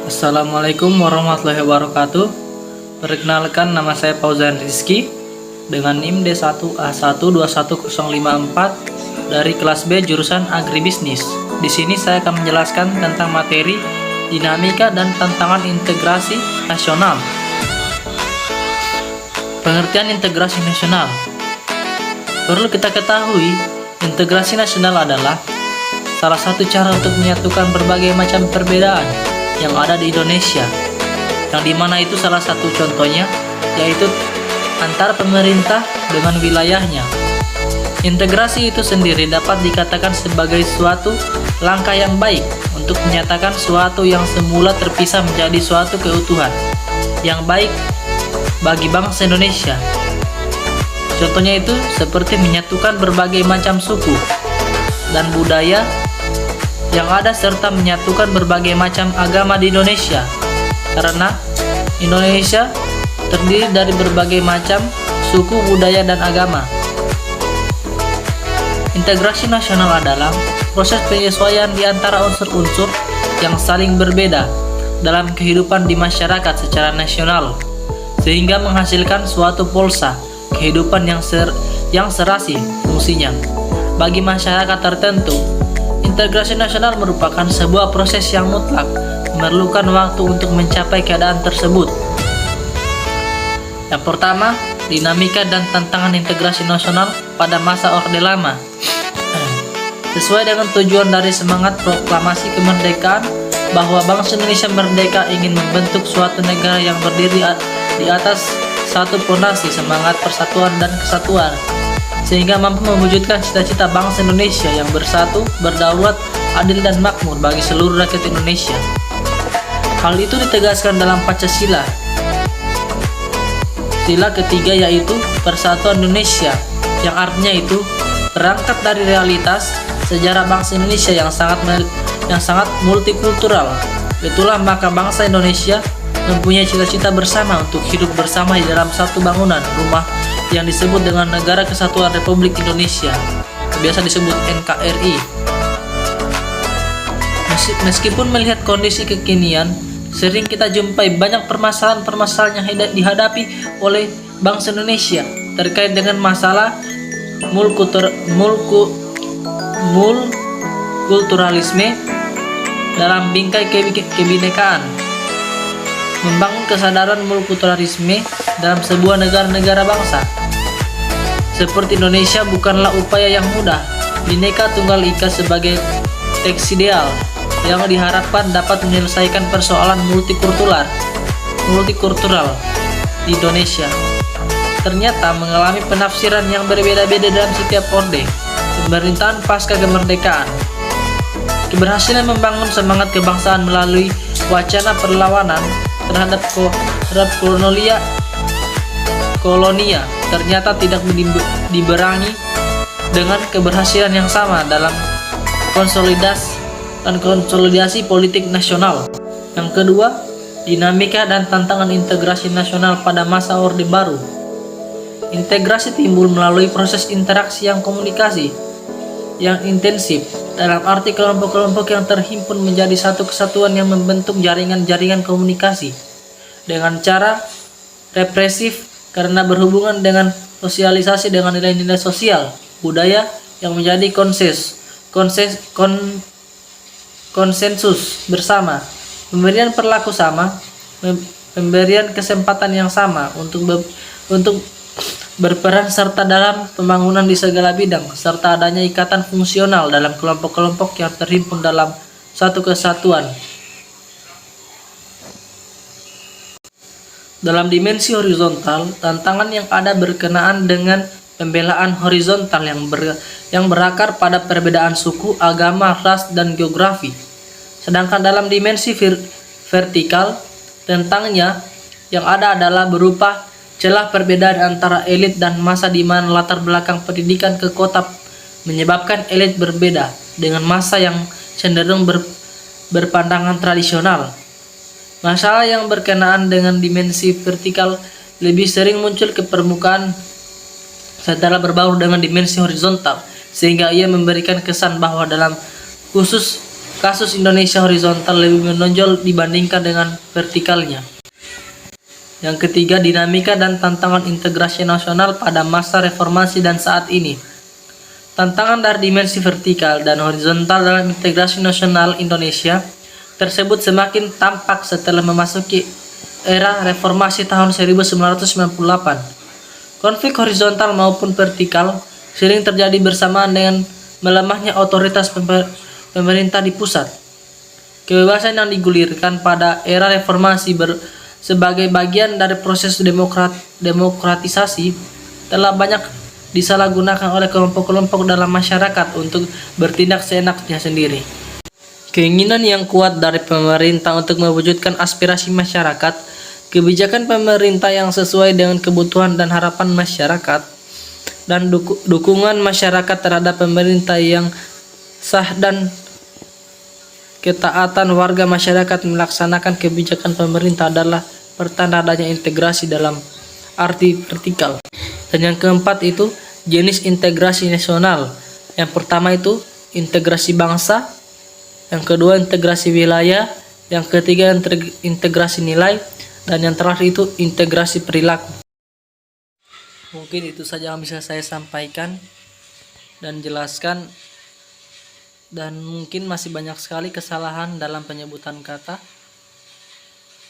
Assalamualaikum warahmatullahi wabarakatuh. Perkenalkan, nama saya Fauzan Rizky dengan NIM D1A121054 dari kelas B jurusan Agribisnis. Di sini saya akan menjelaskan tentang materi dinamika dan tantangan integrasi nasional. Pengertian integrasi nasional. Perlu kita ketahui, integrasi nasional adalah salah satu cara untuk menyatukan berbagai macam perbedaan yang ada di Indonesia, yang dimana itu salah satu contohnya yaitu antara pemerintah dengan wilayahnya. Integrasi itu sendiri dapat dikatakan sebagai suatu langkah yang baik untuk menyatakan suatu yang semula terpisah menjadi suatu keutuhan yang baik bagi bangsa Indonesia. Contohnya itu seperti menyatukan berbagai macam suku dan budaya yang ada serta menyatukan berbagai macam agama di Indonesia, karena Indonesia terdiri dari berbagai macam suku, budaya, dan agama. Integrasi nasional adalah proses penyesuaian di antara unsur-unsur yang saling berbeda dalam kehidupan di masyarakat secara nasional, sehingga menghasilkan suatu polsa kehidupan yang serasi fungsinya bagi masyarakat tertentu. Integrasi nasional merupakan sebuah proses yang mutlak memerlukan waktu untuk mencapai keadaan tersebut. Yang pertama, dinamika dan tantangan integrasi nasional pada masa Orde Lama. Sesuai dengan tujuan dari semangat proklamasi kemerdekaan bahwa bangsa Indonesia merdeka ingin membentuk suatu negara yang berdiri di atas satu fondasi semangat persatuan dan kesatuan, sehingga mampu mewujudkan cita-cita bangsa Indonesia yang bersatu, berdaulat, adil dan makmur bagi seluruh rakyat Indonesia. Hal itu ditegaskan dalam Pancasila. Sila ketiga yaitu Persatuan Indonesia, yang artinya itu berangkat dari realitas sejarah bangsa Indonesia yang sangat multikultural. Itulah maka bangsa Indonesia mempunyai cita-cita bersama untuk hidup bersama di dalam satu bangunan rumah yang disebut dengan Negara Kesatuan Republik Indonesia, biasa disebut NKRI. Meskipun melihat kondisi kekinian, sering kita jumpai banyak permasalahan-permasalahan yang dihadapi oleh bangsa Indonesia terkait dengan masalah multikulturalisme dalam bingkai kebinekaan. Membangun kesadaran multikulturalisme dalam sebuah negara bangsa seperti Indonesia bukanlah upaya yang mudah. Bhinneka Tunggal Ika sebagai teks ideal yang diharapkan dapat menyelesaikan persoalan multikultural di Indonesia ternyata mengalami penafsiran yang berbeda-beda dalam setiap orde pemerintahan pasca kemerdekaan. Keberhasilan membangun semangat kebangsaan melalui wacana perlawanan terhadap kolonia ternyata tidak dibarengi dengan keberhasilan yang sama dalam konsolidasi politik nasional. Yang kedua, dinamika dan tantangan integrasi nasional pada masa Orde Baru. Integrasi timbul melalui proses interaksi yang komunikasi yang intensif, dalam arti kelompok-kelompok yang terhimpun menjadi satu kesatuan yang membentuk jaringan-jaringan komunikasi dengan cara represif karena berhubungan dengan sosialisasi dengan nilai-nilai sosial budaya yang menjadi konsensus bersama, pemberian perlaku sama, pemberian kesempatan yang sama untuk berperan serta dalam pembangunan di segala bidang, serta adanya ikatan fungsional dalam kelompok-kelompok yang terhimpun dalam satu kesatuan. Dalam dimensi horizontal, tantangan yang ada berkenaan dengan pembelaan horizontal yang berakar pada perbedaan suku, agama, ras, dan geografi. Sedangkan dalam dimensi vertikal, tentangnya yang ada adalah berupa celah perbedaan antara elit dan massa di mana latar belakang pendidikan ke kota menyebabkan elit berbeda dengan massa yang cenderung berpandangan tradisional. Masalah yang berkenaan dengan dimensi vertikal lebih sering muncul ke permukaan setelah berbaur dengan dimensi horizontal, sehingga ia memberikan kesan bahwa dalam khusus kasus Indonesia horizontal lebih menonjol dibandingkan dengan vertikalnya. Yang ketiga, dinamika dan tantangan integrasi nasional pada masa reformasi dan saat ini. Tantangan dari dimensi vertikal dan horizontal dalam integrasi nasional Indonesia tersebut semakin tampak setelah memasuki era reformasi tahun 1998. Konflik horizontal maupun vertikal sering terjadi bersamaan dengan melemahnya otoritas pemerintah di pusat. Kebebasan yang digulirkan pada era reformasi sebagai bagian dari proses demokratisasi telah banyak disalahgunakan oleh kelompok-kelompok dalam masyarakat untuk bertindak seenaknya sendiri. Keinginan yang kuat dari pemerintah untuk mewujudkan aspirasi masyarakat, kebijakan pemerintah yang sesuai dengan kebutuhan dan harapan masyarakat, dan dukungan masyarakat terhadap pemerintah yang sah dan ketaatan warga masyarakat melaksanakan kebijakan pemerintah adalah pertanda adanya integrasi dalam arti vertikal. Dan yang keempat itu jenis integrasi nasional. Yang pertama itu integrasi bangsa, yang kedua integrasi wilayah, yang ketiga integrasi nilai, dan yang terakhir itu integrasi perilaku. Mungkin itu saja yang bisa saya sampaikan dan jelaskan, dan mungkin masih banyak sekali kesalahan dalam penyebutan kata.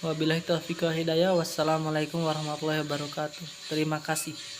Wabillahi taufiq wal hidayah. Wassalamualaikum warahmatullahi wabarakatuh. Terima kasih.